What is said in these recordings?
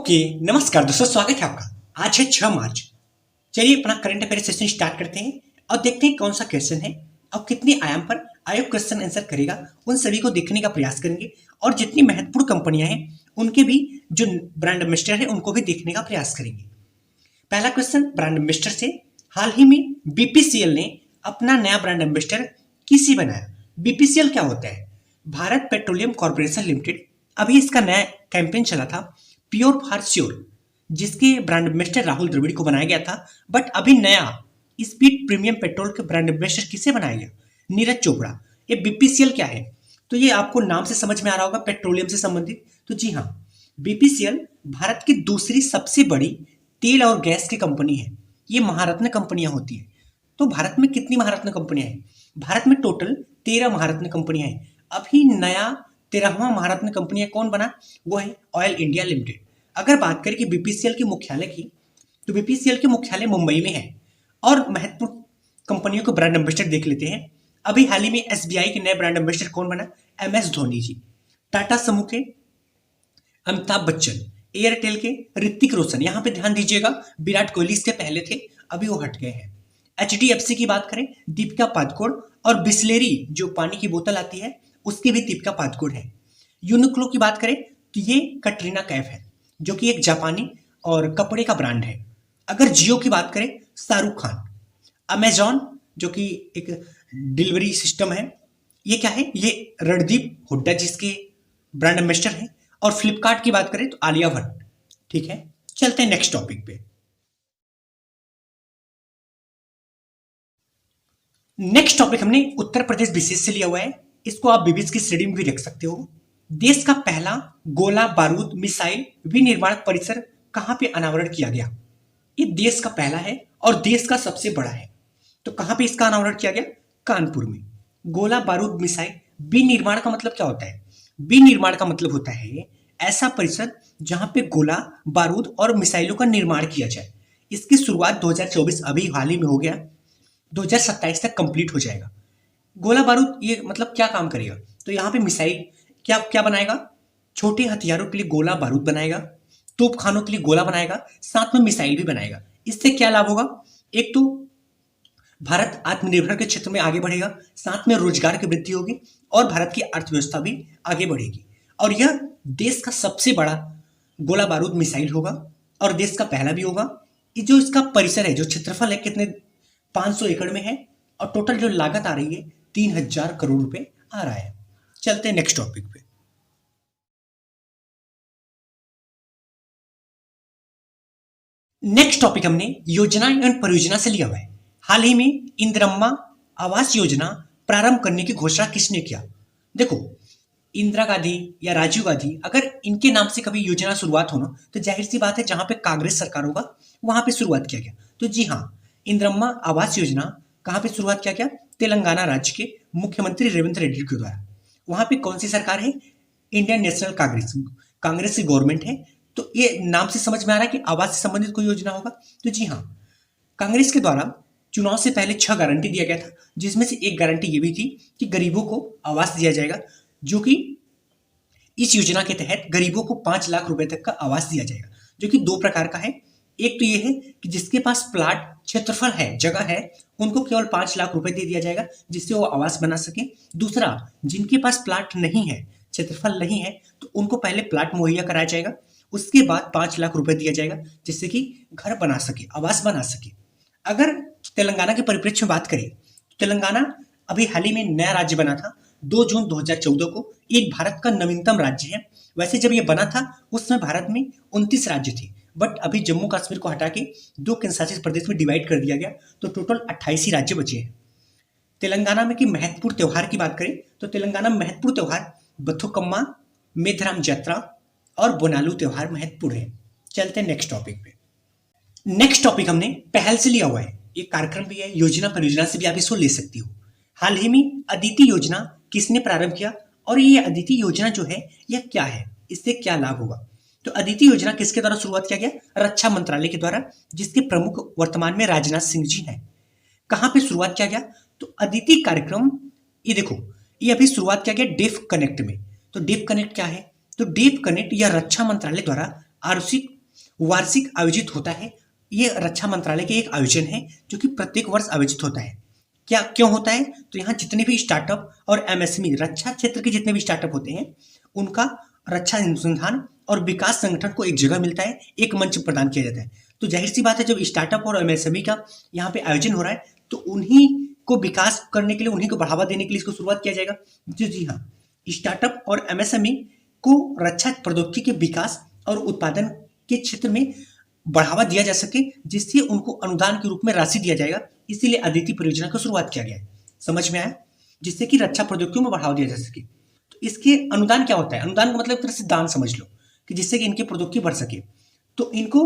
Okay, नमस्कार दोस्तों, स्वागत है आपका। आज है 6 मार्च। चलिए अपना करंट अफेयर सेशन स्टार्ट करते हैं और देखते हैं कौन सा क्वेश्चन है और कितने आयाम पर आयोग क्वेश्चन आंसर करेगा। उन सभी को देखने का प्रयास करेंगे और जितनी महत्वपूर्ण कंपनियां हैं उनके भी जो ब्रांड एम्बेसडर है उनको भी देखने का प्रयास करेंगे। पहला क्वेश्चन ब्रांड एम्बेसडर से। हाल ही में बीपीसीएल ने अपना नया ब्रांड एम्बेसडर किसे बनाया? बीपीसीएल क्या होता है? Bharat petroleum corporation limited. अभी इसका नया कैंपेन चला था प्योर फॉर श्योर, जिसके ब्रांड एम्बेसडर राहुल द्रविड़ को बनाया गया था। बट अभी नया स्पीड प्रीमियम पेट्रोल के ब्रांड एम्बेसडर किसे बनाया गया? नीरज चोपड़ा। ये बीपीसीएल क्या है? तो ये आपको नाम से समझ में आ रहा होगा, पेट्रोलियम से संबंधित। तो जी हाँ, बीपीसीएल भारत की दूसरी सबसे बड़ी तेल और गैस की कंपनी है। ये महारत्न कंपनियां होती है। तो भारत में कितनी महारत्न कंपनियां हैं? भारत में टोटल 13 महारत्न कंपनियां हैं। अभी नया 13वां महारत्न कंपनी कौन बना? वो है ऑयल इंडिया लिमिटेड। अगर बात करें कि बीपीसीएल के मुख्यालय की, तो बीपीसीएल के मुख्यालय मुंबई में है। और महत्वपूर्ण कंपनियों के ब्रांड एम्बेसडर देख लेते हैं। अभी हाल ही में एसबीआई के नए ब्रांड एम्बेसडर कौन बना? एमएस धोनी जी। टाटा समूह के अमिताभ बच्चन, एयरटेल के ऋतिक रोशन। यहां पे ध्यान दीजिएगा, विराट कोहली इससे पहले थे, अभी वो हट गए हैं। एचडीएफसी की बात करें, दीपिका पादुकोण। और बिस्लेरी जो पानी की बोतल आती है उसकी भी दीपिका पादुकोण है। यूनिक्लो की बात करें तो ये कटरीना कैफ है, जो कि एक जापानी और कपड़े का ब्रांड है। अगर जियो की बात करें, शाहरुख खान। अमेजॉन जो कि एक डिलीवरी सिस्टम है, ये क्या है? ये रणदीप हुड्डा जिसके ब्रांड एम्बेसडर है। और फ्लिपकार्ट की बात करें तो आलिया भट्ट। ठीक है, चलते हैं नेक्स्ट टॉपिक पे। नेक्स्ट टॉपिक हमने उत्तर प्रदेश विशेष से लिया हुआ है। इसको आप विविध की श्रेणी में भी रख सकते हो। देश का पहला गोला बारूद मिसाइल विनिर्माण परिसर कहां पे अनावरण किया गया? ये देश का पहला है और देश का सबसे बड़ा है। तो कहां पे इसका अनावरण किया गया? कानपुर में। गोला बारूद मिसाइल विनिर्माण का मतलब क्या होता है? विनिर्माण का मतलब होता है ऐसा परिसर जहां पे गोला बारूद और मिसाइलों का निर्माण किया जाए। इसकी शुरुआत 2024 अभी हाल ही में हो गया, 2027 तक कंप्लीट हो जाएगा। गोला बारूद ये मतलब क्या काम करेगा? तो यहाँ पे मिसाइल क्या क्या बनाएगा? छोटे हथियारों के लिए गोला बारूद बनाएगा, तोप खानों के लिए गोला बनाएगा, साथ में मिसाइल भी बनाएगा। इससे क्या लाभ होगा? एक तो भारत आत्मनिर्भर के क्षेत्र में आगे बढ़ेगा, साथ में रोजगार की वृद्धि होगी और भारत की अर्थव्यवस्था भी आगे बढ़ेगी। और यह देश का सबसे बड़ा गोला बारूद मिसाइल होगा और देश का पहला भी होगा। ये जो इसका परिसर है, जो क्षेत्रफल है, कितने 500 एकड़ में है और टोटल जो लागत आ रही है 3000 करोड़ रुपए आ रहा है। चलते हैं नेक्स्ट टॉपिक पे। नेक्स्ट टॉपिक हमने योजना एवं परियोजना से लिया हुआ है। हाल ही में इंदिरम्मा आवास योजना प्रारंभ करने की घोषणा किसने किया? देखो, इंदिरा गांधी या राजीव गांधी, अगर इनके नाम से कभी योजना शुरुआत हो ना, तो जाहिर सी बात है जहां पे कांग्रेस सरकार होगा वहां पे शुरुआत किया गया। तो जी हाँ, इंदिरम्मा आवास योजना कहां पे शुरुआत किया गया? तेलंगाना राज्य के मुख्यमंत्री रेवंत रेड्डी के द्वारा। वहां पे कौन सी सरकार है? इंडियन नेशनल कांग्रेस, कांग्रेस की गवर्नमेंट है। तो ये नाम से समझ में आ रहा है कि आवास से संबंधित कोई योजना होगा। तो जी हाँ, कांग्रेस के द्वारा चुनाव से पहले 6 गारंटी दिया गया था, जिसमें से एक गारंटी ये भी थी कि गरीबों को आवास दिया जाएगा, जो कि इस योजना के तहत गरीबों को 5 लाख रुपए तक का आवास दिया जाएगा, जो कि 2 प्रकार का है। एक तो ये है कि जिसके पास प्लाट क्षेत्रफल है, जगह है, उनको केवल 5 लाख रुपए दे दिया जाएगा जिससे वो आवास बना सके। दूसरा, जिनके पास प्लाट नहीं है, क्षेत्रफल नहीं है, तो उनको पहले प्लाट मुहैया कराया जाएगा, उसके बाद 5 लाख रुपए दिया जाएगा जिससे कि घर बना सके, आवास बना सके। अगर तेलंगाना के परिप्रेक्ष्य में बात करें, तो तेलंगाना अभी हाल ही में नया राज्य बना था 2 जून 2014 को। ये भारत का नवीनतम राज्य है। वैसे जब ये बना था उस समय भारत में 29 राज्य थे, बट अभी जम्मू कश्मीर को हटा के 2 केंद्रशासित प्रदेश में डिवाइड कर दिया गया, तो टोटल 28 ही राज्य बचे हैं। तेलंगाना में की महत्वपूर्ण त्योहार की बात करें तो तेलंगाना में महत्वपूर्ण त्योहार बथुकम्मा, मेधराम यात्रा और बोनालू त्योहार महत्वपूर्ण है। चलते हैं नेक्स्ट टॉपिक पे। नेक्स्ट टॉपिक हमने पहल से लिया हुआ है। ये कार्यक्रम भी है, योजना परियोजना से भी आप इसको ले सकती हो। हाल ही में अदिति योजना किसने प्रारंभ किया और ये अदिति योजना जो है यह क्या है, इससे क्या लाभ होगा? तो अदिति योजना किसके द्वारा शुरुआत किया गया? रक्षा मंत्रालय के द्वारा, जिसके प्रमुख वर्तमान में राजनाथ सिंह जी हैं। कहां पे शुरुआत किया गया? तो अदिति कार्यक्रम, ये देखो, ये अभी शुरुआत किया गया डेफ कनेक्ट में। तो डेफ कनेक्ट क्या है? तो डेफ कनेक्ट या रक्षा मंत्रालय द्वारा आरुषि वार्षिक आयोजित होता है। ये रक्षा मंत्रालय के एक आयोजन है जो कि प्रत्येक वर्ष आयोजित होता है। क्या क्यों होता है? तो यहाँ जितने भी स्टार्टअप और एमएसएमई रक्षा क्षेत्र के जितने भी स्टार्टअप होते हैं उनका रक्षा अनुसंधान और विकास संगठन को एक जगह मिलता है, एक मंच प्रदान किया जाता है। तो जाहिर सी बात है जब स्टार्टअप और एमएसएमई का यहाँ पे आयोजन हो रहा है तो उन्हीं को विकास करने के लिए, उन्हीं को बढ़ावा देने के लिए इसको शुरुआत किया जाएगा। जी हाँ, स्टार्टअप और एमएसएमई को रक्षा प्रौद्योगिकी के विकास और उत्पादन के क्षेत्र में बढ़ावा दिया जा सके, जिससे उनको अनुदान के रूप में राशि दिया जाएगा। इसीलिए अदिति परियोजना की शुरुआत किया गया है। समझ में आया? जिससे कि रक्षा प्रौद्योगिकी में बढ़ावा दिया जा सके। तो इसके अनुदान क्या होता है? अनुदान का मतलब एक तरह से दान समझ लो, कि जिससे कि इनकी प्रौद्योगिकी बढ़ सके। तो इनको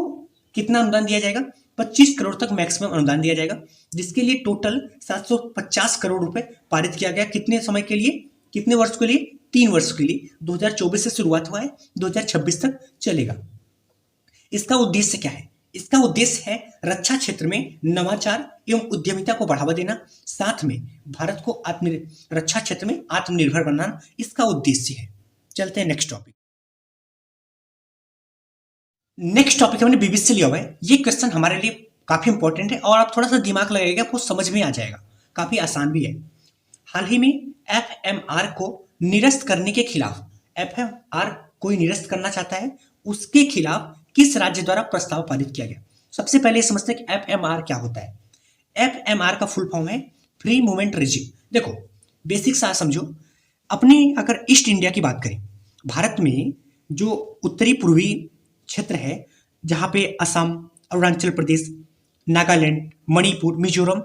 कितना अनुदान दिया जाएगा? 25 करोड़ तक मैक्सिमम अनुदान दिया जाएगा, जिसके लिए टोटल 750 करोड़ रुपए पारित किया गया। कितने समय के लिए, कितने वर्ष के लिए? 3 वर्ष के लिए। 2024 से शुरुआत हुआ है, 2026 तक चलेगा। इसका उद्देश्य क्या है? इसका उद्देश्य है रक्षा क्षेत्र में नवाचार एवं उद्यमिता को बढ़ावा देना, साथ में भारत को रक्षा क्षेत्र में आत्मनिर्भर बनाना इसका उद्देश्य है। चलते हैं नेक्स्ट टॉपिक। नेक्स्ट टॉपिक हमने बीबीसी से लिया हुआ है। ये क्वेश्चन हमारे लिए काफी इंपॉर्टेंट है और आप थोड़ा सा दिमाग लगाइएगा, आपको समझ में आ जाएगा, काफी आसान भी है। हाल ही में एफएमआर को निरस्त करने के खिलाफ, एफएमआर कोई निरस्त करना चाहता है, उसके खिलाफ किस राज्य द्वारा प्रस्ताव पारित किया गया? सबसे पहले समझते हैं कि एफएमआर क्या होता है। एफएमआर का फुल फॉर्म है फ्री मूवमेंट रिजिम। देखो बेसिक सा समझो, अपने अगर ईस्ट इंडिया की बात करें, भारत में जो उत्तरी पूर्वी क्षेत्र है जहां पे असम, अरुणाचल प्रदेश, नागालैंड, मणिपुर, मिजोरम,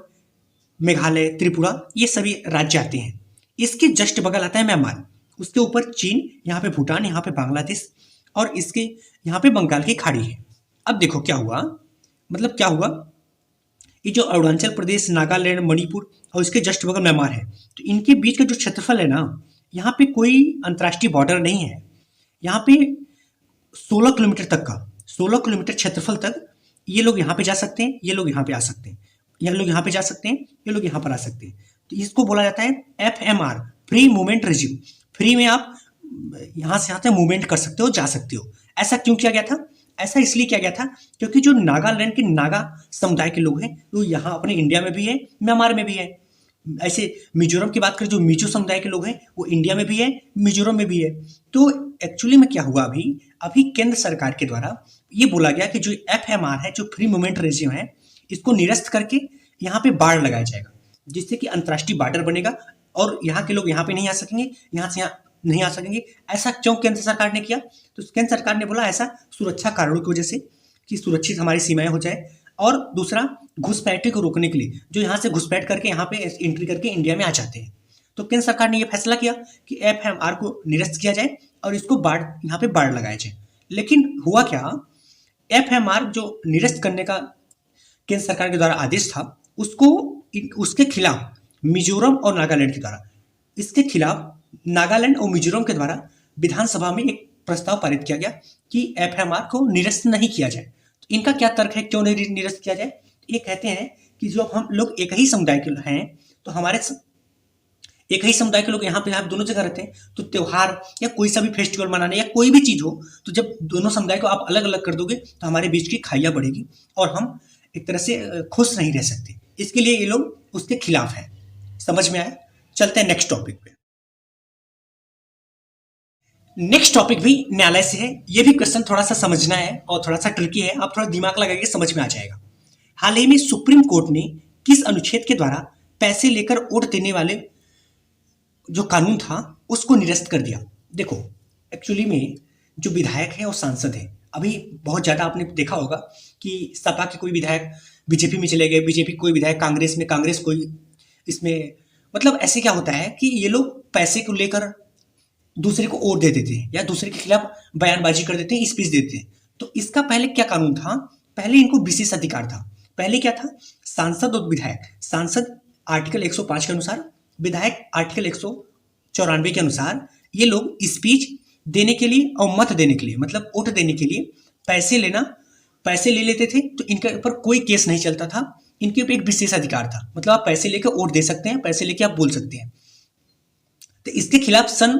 मेघालय, त्रिपुरा, ये सभी राज्य आते हैं। इसके जस्ट बगल आता है म्यांमार, उसके ऊपर चीन, यहाँ पे भूटान, यहाँ पे बांग्लादेश और इसके यहाँ पे बंगाल की खाड़ी है। अब देखो क्या हुआ, मतलब क्या हुआ, ये जो अरुणाचल प्रदेश, नागालैंड, मणिपुर और इसके जस्ट बगल म्यांमार है, तो इनके बीच का जो क्षेत्रफल है ना, यहाँ पे कोई अंतर्राष्ट्रीय बॉर्डर नहीं है। यहाँ पे 16 किलोमीटर तक का, 16 किलोमीटर क्षेत्रफल तक ये लोग यहाँ पे जा सकते हैं, ये लोग यहाँ पे आ सकते हैं, ये लोग यहाँ पे जा सकते हैं, ये लोग यहाँ पर आ सकते हैं। तो इसको बोला जाता है FMR, free movement regime. Free में आप यहाँ से यहाँ तक मूवमेंट कर सकते हो, जा सकते हो। ऐसा क्यों किया गया था? ऐसा इसलिए किया गया था क्योंकि जो नागालैंड के नागा समुदाय के लोग हैं वो यहाँ अपने इंडिया में भी है, म्यांमार में भी है। ऐसे मिजोरम की बात करें, जो मिजो समुदाय के लोग हैं वो इंडिया में भी है, मिजोरम में भी है। तो एक्चुअली में क्या हुआ, अभी केंद्र सरकार के द्वारा ये बोला गया कि जो एफएमआर है, जो फ्री मूवमेंट रिजिम है, इसको निरस्त करके यहाँ पे बाड़ लगाया जाएगा, जिससे कि अंतर्राष्ट्रीय बॉर्डर बनेगा और यहाँ के लोग यहाँ पे नहीं आ सकेंगे, यहाँ से यहाँ नहीं आ सकेंगे। ऐसा क्यों केंद्र सरकार ने किया? तो केंद्र सरकार ने बोला ऐसा सुरक्षा कारणों की वजह से, कि सुरक्षित हमारी सीमाएं हो जाए, और दूसरा घुसपैठ को रोकने के लिए, जो यहाँ से घुसपैठ करके यहाँ पे एंट्री करके इंडिया में आ जाते हैं। तो केंद्र सरकार ने यह फैसला किया कि एफएमआर को निरस्त किया जाए और इसको बाढ़, यहाँ पे बाढ़ लगाया जाए। लेकिन हुआ क्या, एफएमआर जो निरस्त करने का केंद्र सरकार के द्वारा आदेश था, उसके खिलाफ मिजोरम और नागालैंड के द्वारा, इसके खिलाफ नागालैंड और मिजोरम के द्वारा विधानसभा में एक प्रस्ताव पारित किया गया कि एफएमआर को निरस्त नहीं किया जाए। तो इनका क्या तर्क है, क्यों नहीं निरस्त किया जाए? ये कहते हैं कि जो हम लोग एक ही समुदाय के हैं, तो हमारे एक ही समुदाय के लोग यहाँ पे दोनों जगह रहते हैं, तो त्योहार या कोई सा भी फेस्टिवल मनाने या कोई भी चीज हो, तो जब दोनों समुदाय को आप अलग अलग कर दोगे तो हमारे बीच की खाइयाँ बढ़ेगी और हम एक तरह से खुश नहीं रह सकते। इसके लिए ये लोग उसके खिलाफ है। समझ में आया? चलते हैं नेक्स्ट टॉपिक पे। नेक्स्ट टॉपिक भी न्यायालय से है। ये भी क्वेश्चन थोड़ा सा समझना है और थोड़ा सा ट्रिकी है, आप थोड़ा दिमाग लगाइए, समझ में आ जाएगा। हाल ही में सुप्रीम कोर्ट ने किस अनुच्छेद के द्वारा पैसे लेकर वोट देने वाले जो कानून था उसको निरस्त कर दिया? देखो एक्चुअली में जो विधायक है और सांसद है, अभी बहुत ज्यादा आपने देखा होगा कि सपा के कोई विधायक बीजेपी में चले गए, बीजेपी कोई विधायक कांग्रेस में, कांग्रेस कोई इसमें, मतलब ऐसे क्या होता है कि ये लोग पैसे को लेकर दूसरे को वोट दे देते हैं या दूसरे के खिलाफ बयानबाजी कर देते हैं, स्पीच देते हैं। तो इसका पहले क्या कानून था? पहले इनको विशेष अधिकार था। पहले क्या था? सांसद और विधायक, सांसद आर्टिकल 105 के अनुसार, विधायक आर्टिकल 194 के अनुसार, ये लोग स्पीच देने के लिए और मत देने के लिए, मतलब वोट देने के लिए पैसे ले लेते थे। तो इनके ऊपर कोई केस नहीं चलता था, इनके ऊपर एक विशेष अधिकार था, मतलब आप पैसे लेकर वोट दे सकते हैं, पैसे लेके आप बोल सकते हैं। तो इसके खिलाफ सन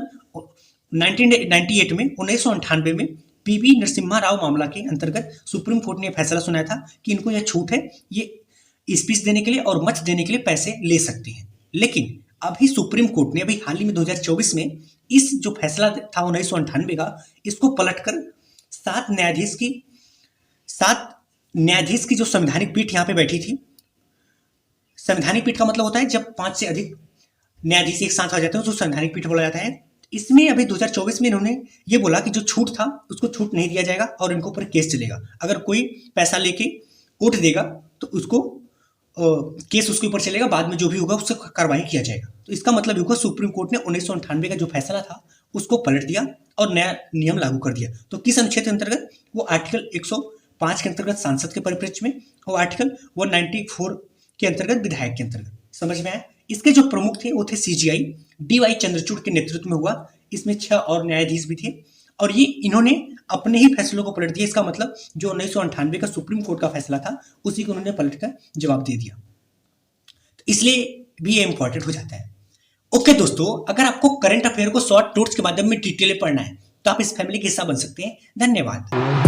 1998 में 1998 में पीवी नरसिम्हा राव मामला के अंतर्गत सुप्रीम कोर्ट ने फैसला सुनाया था कि इनको यह छूट है, ये स्पीच देने के लिए और मत देने के लिए पैसे ले सकते हैं। लेकिन अभी सुप्रीम कोर्ट ने अभी हाल ही में 2024 में इस जो फैसला था 1998 का, इसको पलटकर 7 न्यायाधीश की जो संवैधानिक पीठ यहाँ पे बैठी थी। संवैधानिक पीठ का मतलब होता है जब 5 से अधिक न्यायाधीश एक साथ आ जाते हैं तो संवैधानिक पीठ बोला जाता है। इसमें अभी 2024 में इन्होंने ये बोला कि जो छूट था उसको छूट नहीं दिया जाएगा और इनको ऊपर केस चलेगा। अगर कोई पैसा लेके वोट देगा तो उसको केस उसके ऊपर चलेगा, बाद में जो भी होगा उससे कार्रवाई किया जाएगा। तो इसका मतलब होगा सुप्रीम कोर्ट ने 1998 का जो फैसला था उसको पलट दिया और नया नियम लागू कर दिया। तो किस अनुच्छेद के अंतर्गत? वो आर्टिकल 105 के अंतर्गत सांसद के परिप्रेक्ष्य में और आर्टिकल 194 के अंतर्गत विधायक के अंतर्गत। समझ में आया? इसके जो प्रमुख थे वो थे CJI DY चंद्रचूड़ के नेतृत्व में हुआ। इसमें 6 और न्यायाधीश भी थे और ये इन्होंने अपने ही फैसलों को पलट दिया। इसका मतलब जो 1998 का सुप्रीम कोर्ट का फैसला था उसी को उन्होंने पलट कर जवाब दे दिया। तो इसलिए भी ये इंपॉर्टेंट हो जाता है। ओके दोस्तों, अगर आपको करंट अफेयर को शॉर्ट नोट्स के माध्यम में डिटेल पढ़ना है तो आप इस फैमिली के हिस्सा बन सकते हैं। धन्यवाद।